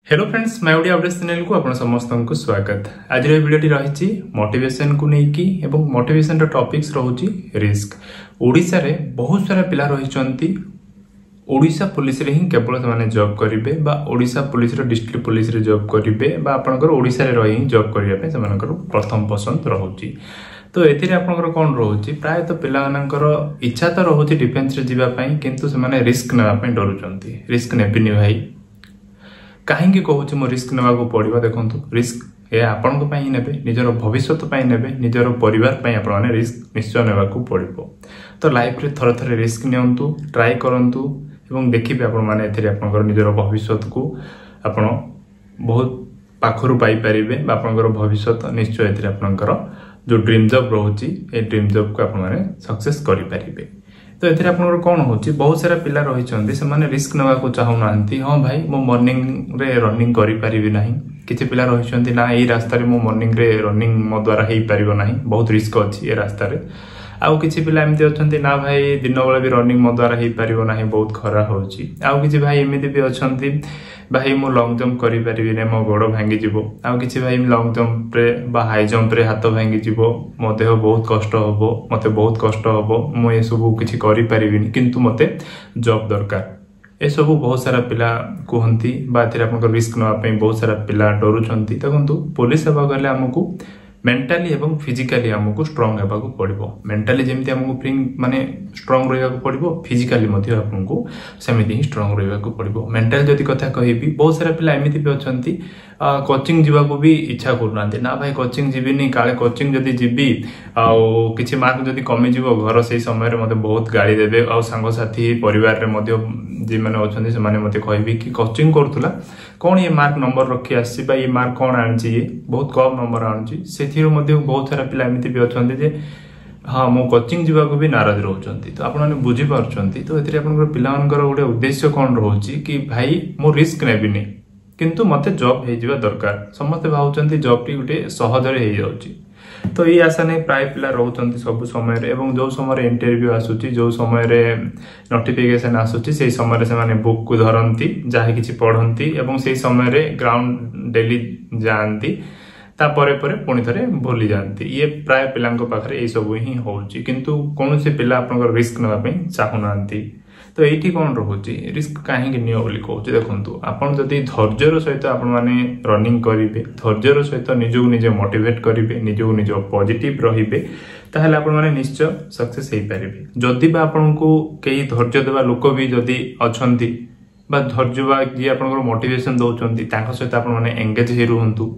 Hello friends मैं Odia updates channel को आपण समस्त को स्वागत। आज वीडियोटी रही मोटिवेशन को लेकिन एवं मोटिवेशन टॉपिक्स रहुची रिस्क। ओडिशा रे बहुत सारा पिला रही ओडिशा पुलिस रे ही केवल से जॉब करेंगे बा ओडिशा पुलिस रो डिस्ट्रिक्ट पुलिस रे जॉब करेंगे बा आपनकर ओडिशा रे रही जॉब करबा पे सेमानकर प्रथम पसंद रहुची। तो एथिरे आपनकर कोन रहुची प्राय तो पिला मानकर इच्छा तो रहुची डिफेंस रे जीवा पई किंतु से रिस्क नेबा पई डरुचंती। रिस्क नेबिनी भाई कहीं कहूँ मो रिस्क नेवा पड़ो। देखो रिस्क ये आपण ने निजर भविष्य ने निजर परिवार आपने रिस्क निश्चय नेवा पड़ो। तो लाइफ रे थर थर रिस्क नियंतु ट्राई करंतु एवं देखिए आपंकर निजर भविष्य को आपण बहुत पाखरु पाई परिबे आपंकर भविष्य निश्चय आपंकर जो ड्रीम जॉब रोची ए ड्रीम जॉब को आपने सक्सेस करि परिबे। तो एथिरे आपनकर कोन होची बहुत सारा पिला रहिचंदी से रिस्क नेवा को चाहू नांती। हां भाई मो मॉर्निंग रे रनिंग करि परिबि नाही। किछि पिला रहिचंदी ना एई रास्ता रे मो मॉर्निंग रे रनिंग मो द्वारा हेई परिबो नाही, बहुत रिस्क अछि ए रास्ता रे। आउ किछि पिला एमति अछंती ना भाई दिन बेला भी रनिंग मो द्वारा हेई परिबो नाही, बहुत खरा होची। आउ किछि भाई एमिति भी अछंती भाई मो लॉन्ग जंप करि परिबि नै, मो गोड़ भांगी जिवो। आउ किछि भाई लॉन्ग जंप रे बा हाई जंप रे हाथ भांगी जिवो, मो देह बहुत कष्ट हबो, मते बहुत कष्ट हबो, मो ए सब किछि करि परिबिनी किंतु मते जॉब दरकार। ए सब बहुत सारा पिला कहंती बा एथिरे आपन रिस्क नवा पई बहुत सारा पिला डरुचंती। देखंतु पुलिस सेवा गले हमकु मेंटली एवं फिजिकली हमको स्ट्रांग हेबा को पड़िबो। मेंटली जेमति हमको माने स्ट्रांग रहबा को पड़िबो, फिजिकली मध्ये आपनको सेमिति ही स्ट्रांग रहबा को पड़िबो। मेंटल जदि कथा कहिबी बहुत सारा पिला एमिति भी अछंती कोचिंग जीवा को भी इच्छा करनांती ना भाई कोचिंग जीविनी काले कोचिंग जदि जीबी आउ किछि मार्क जदि कमी जीवो घर सेही समय रे मते बहुत गाड़ी देबे। आउ संग साथी परिवार रे मध्ये जे माने अछंती से माने मते कहबी कि कोचिंग करथुला कोन ये मार्क नंबर रखी आसी बा ये मार्क कोन आनछि, ये बहुत कम नंबर आनछि। सेथिरो मध्ये बहुत सारा पिला एमिति भी अछंती जे हाँ मो कोचिंग जीवा को भी नाराज रहउचंती। तो आपण माने बुझी पारचंती। तो एथिरे आपनकर पिला मानकर गोटे उद्देश्य कोन रहउची कि भाई मो रिस्क नेबिनी किंतु मते जॉब हे जीवा दरकार। समस्त भाउचंती जॉब टी गुटे सहज रे हे जाउची। तो ये आशा नहीं प्राय पिला रहउचंती सब समय रे एवं जो समय रे इंटरव्यू आसुची जो समय रे नोटिफिकेशन आसुची सेही समय रे से माने बुक को धरंती जाहे किछि पढंती एवं सेही समय रे ग्राउंड डेली जानती तापरे परे पुणी थरे भूली जानती। ये प्राय पिलांको पाखरे ए सब ही होउची किंतु कोन से पिला आपनकर रिस्क नेबा पई चाहू नांती। तो एठी कोन रहउची रिस्क काहे कि नियो बोली कहउची। देखंतु आपण जदी धैर्यर सहित आपण माने रनिंग करिवे, धैर्यर सहित निजो निजे मोटिवेट करिवे, निजो निजो पॉजिटिव रहिबे, ताहले आपण माने निश्चय सक्सेस हे परिबे। जदी बा आपनको केही धैर्य देबा लोक भी जदी अछंती बा धैर्य बा जे आपनकर मोटिवेशन दउचंती तांका सहित आपण माने एंगेज हे रहंतु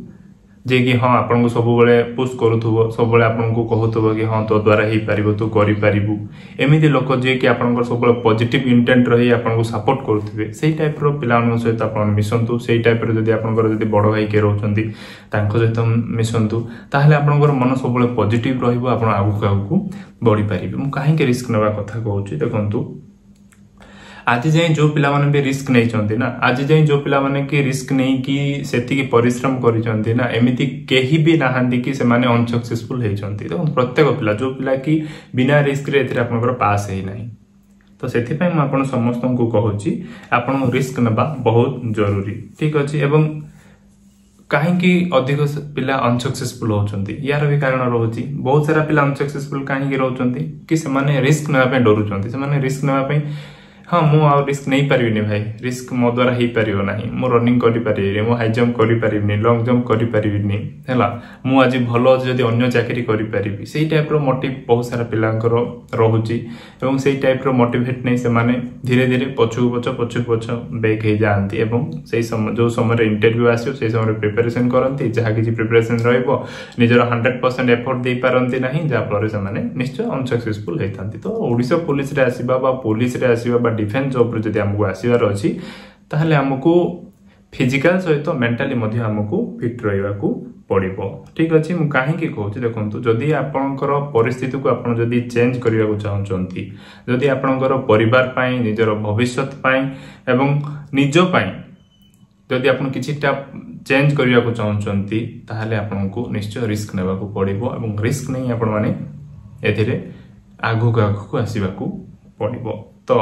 जे कि हाँ आपन को सब बेले पुश करूथुबो, सब बेले आपन को कहूथुबो कि हाँ तो द्वारा हे परिबो, तू करि परिबु। एमिति लोक जे कि आपन को सब बेले पॉजिटिव इंटेंट रही आपन को सपोर्ट करूथुबे सेही टाइप रो पिलान सहित आपन मिसंतु। सेही टाइप रो जदी आपन को जदी बड़ भाई के रहउचंती तांको सहित मिसंतु ताहले आपन को मन सब बेले पॉजिटिव रहइबो, आपन आगु आगु बढ़ी परिबे। मु काहे के रिस्क नेबा कथा कहउची। देखंतु आज जाए जो पिला माने भी रिस्क नहीं चंती ना, आज जाए जो पिला माने की रिस्क नहीं कि सेति की परिश्रम करि चंती ना, एमिति केही भी नाहंती कि से माने अनसक्सेसफुल हे चंती। तो प्रत्येक पिला जो पिला की बिना रिस्क रे एथिरे आपनकर पास हे नाही। तो सेति पय म आपन समस्त को कहूची आपन रिस्क नेबा बहुत जरूरी, ठीक अछि। एवं काहे कि अधिक पिला अनसक्सेसफुल होचंती यार भी कारण रहउची। बहुत सारा पिला अनसक्सेसफुल काहे कि रहउचंती कि से माने रिस्क नेबा पे डरुचंती। से माने रिस्क नेबा पे हाँ मु आ रिस्क नहीं पारिबिनी भाई, रिस्क मो द्वारा ही परिबो नाही, मो रनिंग करि परिबिनी, मो हाई जंप करि परिबिनी, लॉन्ग जंप करि परिबिनी हैला, मु आज भलो जदी अन्य चाकरी करि परिबी। सेही टाइप रो मोटिव बहुत सारा पिलांकर रहउची एवं सेही टाइप रो मोटिवेट नै से माने धीरे धीरे पछु पछ बैक हे जानती एवं सेही समय जो समय रे इंटरव्यू आसियो सेही समय रे प्रिपरेशन करंती, जहा कि प्रिपरेशन रहइबो निजर 100% एफर्ट दे पारंती नाही, जा फल रे से माने निश्चय अनसक्सेसफुल हेतांती। तो ओडिशा पुलिस रे आसीबा बा पुलिस रे आसीबा बा डिफेंस जॉब रे जदी हमको आसीबार अछि ताहले हमको फिजिकल सहित मेंटली मध्ये हमको फिट रहइबा को पड़िबो, ठीक अछि। मु काहे कि कहउछि देखंतु जदी आपनकर परिस्थिति को आपन जदी चेंज करिया को चाहउचंती, जदी आपनकर परिवार पई निजर भविष्य पई एवं निजो पई जदी आपन किछिटा चेंज करिया को चाहउचंती ताहले आपनको निश्चय रिस्क नेबा को पड़िबो एवं रिस्क नै आपन माने एथिरे आगु आगु को आसीबा को पड़िबो। तो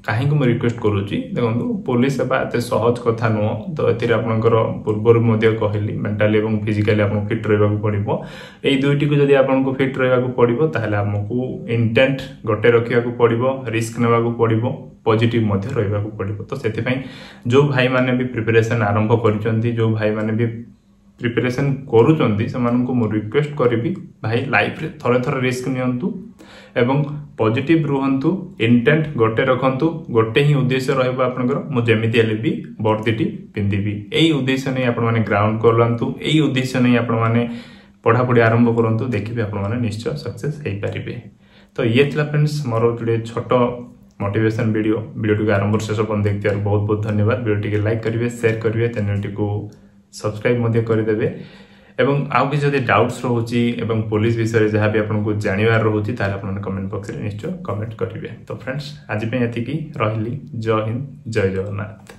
कहीं को मैं रिक्वेस्ट करूची देखो पुलिस सेवा एत सहज कथा नुह तो एतिर आपनकर पूर्वर मध्य कहली मेंटली और फिजिकली आपन फिट रहबा पड़िबो एई दुईटी को जदी आपन को फिट रहबा पड़िबो ताहले हमकु इंटेंट गोटे रखिया पड़िबो रिस्क नेबा पड़िबो पॉजिटिव मध्य रहबा पड़िबो तो सेति पई जो भाई माने भी प्रिपरेशन आरंभ करिसंती जो भाई माने भी प्रिपरेशन करूचंती से मानन को मो रिक्वेस्ट करबी भाई लाइफ रे थरे थरे रिस्क नियंतु एवं पॉजिटिव रुहंतु इंटेंट गोटे रखंतु गोटे ही उद्देश्य रहबो आपनकर मो जेमिति हेले भी वर्दीटी पिंदिबी एई उद्देश्य नै आपण माने ग्राउंड करलंतु एई उद्देश्य नै आपण माने पढ़ा पढ़ी आरंभ करंतु देखिबे आपण माने निश्चय सक्सेस हेई परिबे तो ये थला फ्रेंड्स मोर टुडे छोटो मोटिवेशन वीडियो के आरंभ शेष पर्यंत देखिबार बहुत बहुत धन्यवाद वीडियो के लाइक करिवे शेयर करिवे चैनल को सब्सक्राइब मध्य करदेवे एवं आउ कि जदि डाउट्स रोची एवं पुलिस विषय जहाँ भी आपको जानवर रोची ताले आपन कमेंट बॉक्स रे निश्चय कमेंट करिवे तो फ्रेंड्स आज पे एतिकी रहिली जय हिंद जय जगन्नाथ।